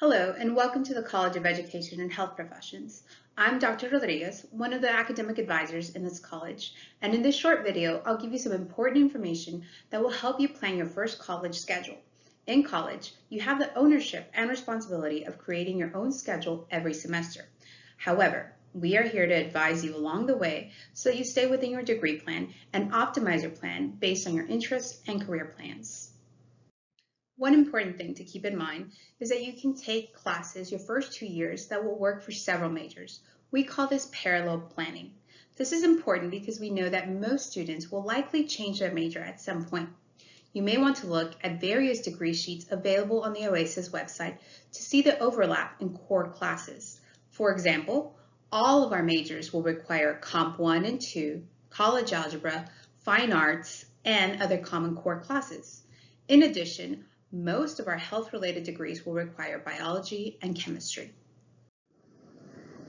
Hello, and welcome to the College of Education and Health Professions. I'm Dr. Rodriguez, one of the academic advisors in this college, and in this short video, I'll give you some important information that will help you plan your first college schedule. In college, you have the ownership and responsibility of creating your own schedule every semester. However, we are here to advise you along the way so that you stay within your degree plan and optimize your plan based on your interests and career plans. One important thing to keep in mind is that you can take classes your first 2 years that will work for several majors. We call this parallel planning. This is important because we know that most students will likely change their major at some point. You may want to look at various degree sheets available on the OASIS website to see the overlap in core classes. For example, all of our majors will require Comp 1 and 2, college algebra, fine arts, and other common core classes. In addition, most of our health-related degrees will require biology and chemistry.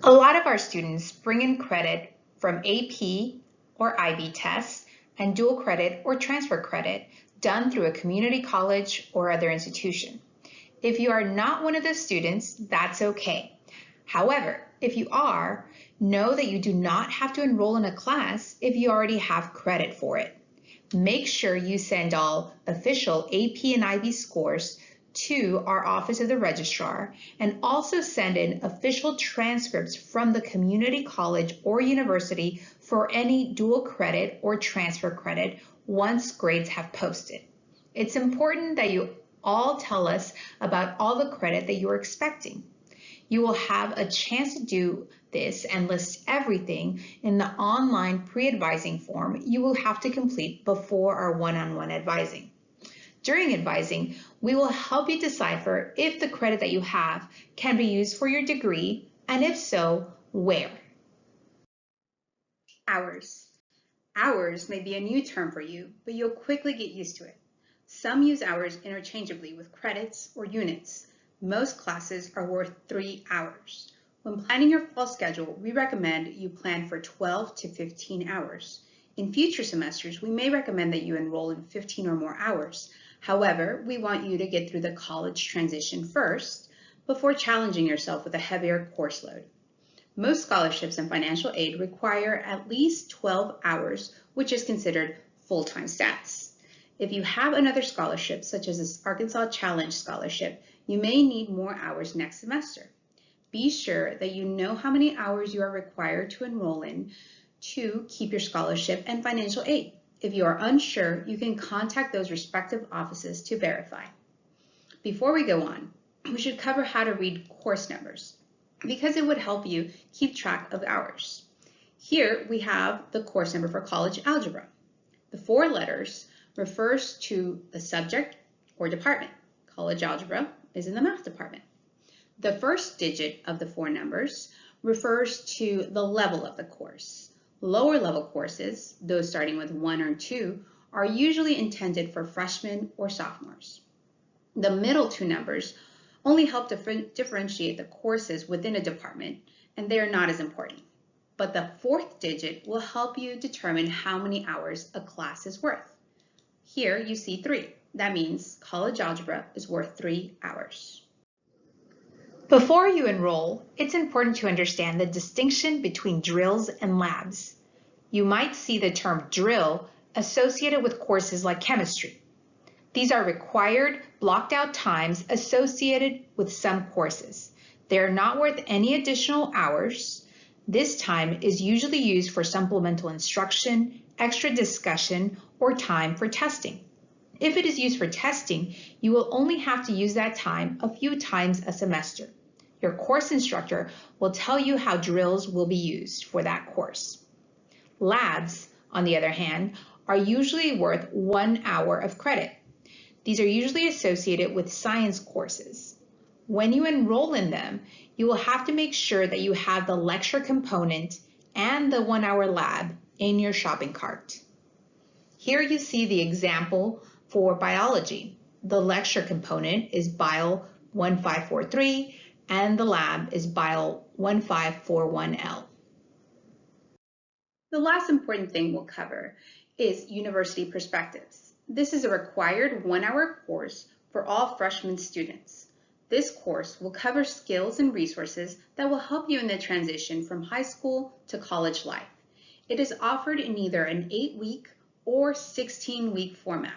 A lot of our students bring in credit from AP or IB tests and dual credit or transfer credit done through a community college or other institution. If you are not one of those students, that's okay. However, if you are, know that you do not have to enroll in a class if you already have credit for it. Make sure you send all official AP and IB scores to our Office of the Registrar and also send in official transcripts from the community college or university for any dual credit or transfer credit once grades have posted. It's important that you all tell us about all the credit that you're expecting. You will have a chance to do this and list everything in the online pre-advising form you will have to complete before our one-on-one advising. During advising, we will help you decipher if the credit that you have can be used for your degree, and if so, where. Hours. Hours may be a new term for you, but you'll quickly get used to it. Some use hours interchangeably with credits or units. Most classes are worth 3 hours. When planning your fall schedule, we recommend you plan for 12 to 15 hours. In future semesters, we may recommend that you enroll in 15 or more hours. However, we want you to get through the college transition first before challenging yourself with a heavier course load. Most scholarships and financial aid require at least 12 hours, which is considered full-time status. If you have another scholarship, such as this Arkansas Challenge Scholarship, you may need more hours next semester. Be sure that you know how many hours you are required to enroll in to keep your scholarship and financial aid. If you are unsure, you can contact those respective offices to verify. Before we go on, we should cover how to read course numbers because it would help you keep track of hours. Here we have the course number for college algebra. The 4 letters refers to the subject or department. College algebra is in the math department. The first digit of the 4 numbers refers to the level of the course. Lower level courses, those starting with 1 or 2, are usually intended for freshmen or sophomores. The middle 2 numbers only help differentiate the courses within a department, and they are not as important. But the 4th digit will help you determine how many hours a class is worth. Here you see 3. That means college algebra is worth 3 hours. Before you enroll, it's important to understand the distinction between drills and labs. You might see the term drill associated with courses like chemistry. These are required, blocked out times associated with some courses. They are not worth any additional hours. This time is usually used for supplemental instruction, extra discussion, or time for testing. If it is used for testing, you will only have to use that time a few times a semester. Your course instructor will tell you how drills will be used for that course. Labs, on the other hand, are usually worth 1 hour of credit. These are usually associated with science courses. When you enroll in them, you will have to make sure that you have the lecture component and the 1 hour lab in your shopping cart. Here you see the example for biology. The lecture component is Bio 1543 and the lab is Bio 1541L. The last important thing we'll cover is university perspectives. This is a required 1 hour course for all freshman students. This course will cover skills and resources that will help you in the transition from high school to college life. It is offered in either an 8-week or 16-week format.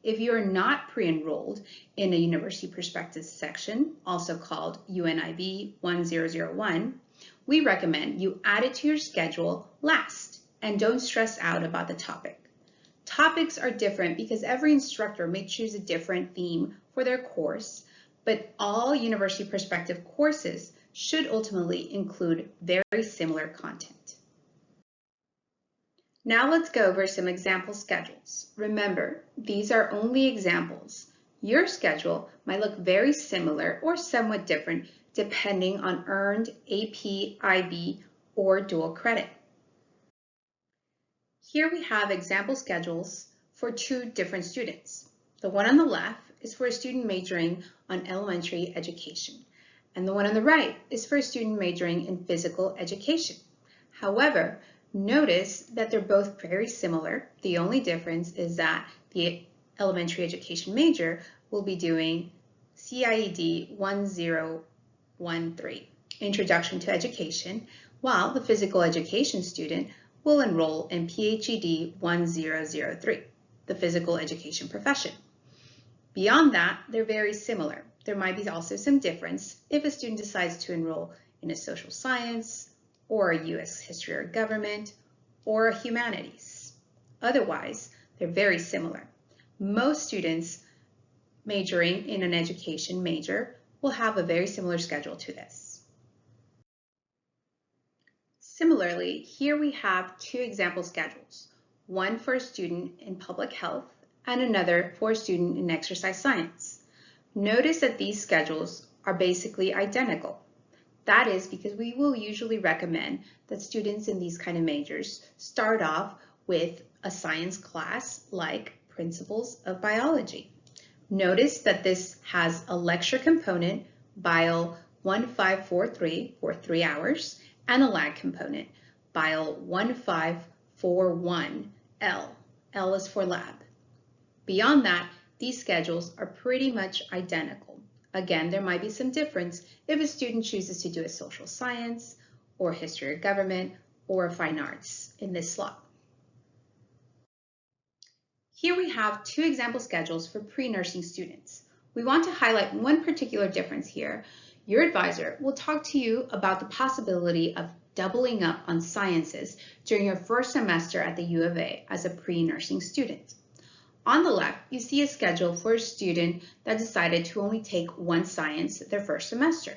If you are not pre-enrolled in a University Perspectives section, also called UNIB 1001, we recommend you add it to your schedule last and don't stress out about the topic. Topics are different because every instructor may choose a different theme for their course, but all University Perspective courses should ultimately include very similar content. Now let's go over some example schedules. Remember, these are only examples. Your schedule might look very similar or somewhat different depending on earned AP, IB, or dual credit. Here we have example schedules for two different students. The one on the left is for a student majoring on elementary education, and the one on the right is for a student majoring in physical education. However, notice that they're both very similar. The only difference is that the elementary education major will be doing CIED 1013, Introduction to Education, while the physical education student will enroll in PHED 1003, the Physical Education Profession. Beyond that, they're very similar. There might be also some difference if a student decides to enroll in a social science, or a U.S. history or government, or a humanities. Otherwise, they're very similar. Most students majoring in an education major will have a very similar schedule to this. Similarly, here we have two example schedules, one for a student in public health and another for a student in exercise science. Notice that these schedules are basically identical. That is because we will usually recommend that students in these kind of majors start off with a science class like Principles of Biology. Notice that this has a lecture component, Bio 1543 for 3 hours, and a lab component, Bio 1541L. L is for lab. Beyond that, these schedules are pretty much identical. Again, there might be some difference if a student chooses to do a social science, or history or government, or fine arts in this slot. Here we have two example schedules for pre-nursing students. We want to highlight one particular difference here. Your advisor will talk to you about the possibility of doubling up on sciences during your first semester at the U of A as a pre-nursing student. On the left, you see a schedule for a student that decided to only take one science their first semester.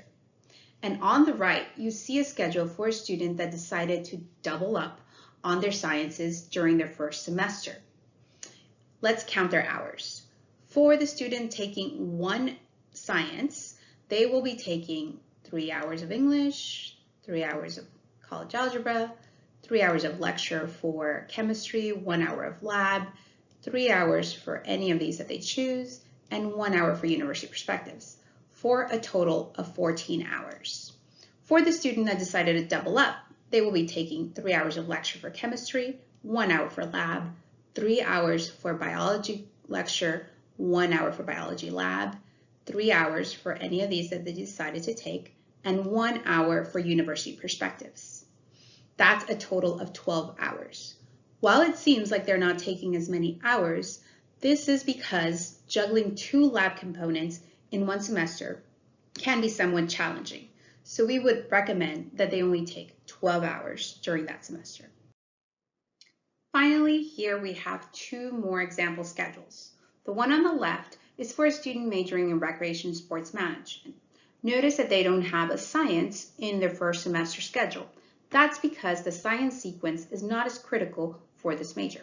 And on the right, you see a schedule for a student that decided to double up on their sciences during their first semester. Let's count their hours. For the student taking one science, they will be taking 3 hours of English, 3 hours of college algebra, 3 hours of lecture for chemistry, 1 hour of lab, 3 hours for any of these that they choose, and 1 hour for University Perspectives, for a total of 14 hours. For the student that decided to double up, they will be taking 3 hours of lecture for chemistry, 1 hour for lab, 3 hours for biology lecture, 1 hour for biology lab, 3 hours for any of these that they decided to take, and 1 hour for University Perspectives. That's a total of 12 hours. While it seems like they're not taking as many hours, this is because juggling 2 lab components in one semester can be somewhat challenging. So we would recommend that they only take 12 hours during that semester. Finally, here we have 2 more example schedules. The one on the left is for a student majoring in recreation and sports management. Notice that they don't have a science in their first semester schedule. That's because the science sequence is not as critical for this major.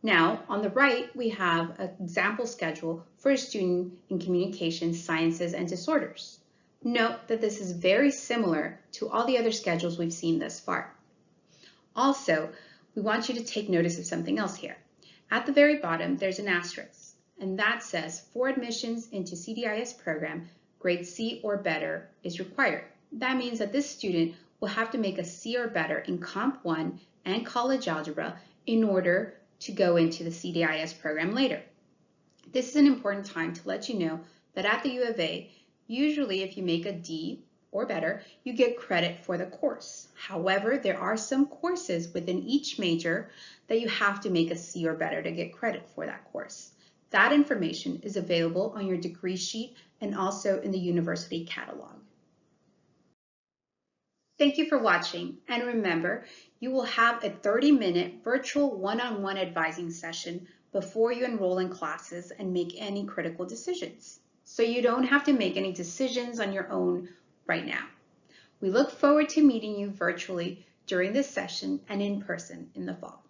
Now, on the right, we have an example schedule for a student in communication, sciences, and disorders. Note that this is very similar to all the other schedules we've seen thus far. Also, we want you to take notice of something else here. At the very bottom, there's an asterisk, and that says for admissions into CDIS program, grade C or better is required. That means that this student will have to make a C or better in Comp 1 and college algebra in order to go into the CDIS program later. This is an important time to let you know that at the U of A, Usually, if you make a D or better, you get credit for the course. However, there are some courses within each major that you have to make a C or better to get credit for that course. That information is available on your degree sheet and also in the university catalog. Thank you for watching, and remember, you will have a 30-minute virtual one-on-one advising session before you enroll in classes and make any critical decisions. So you don't have to make any decisions on your own right now. We look forward to meeting you virtually during this session and in person in the fall.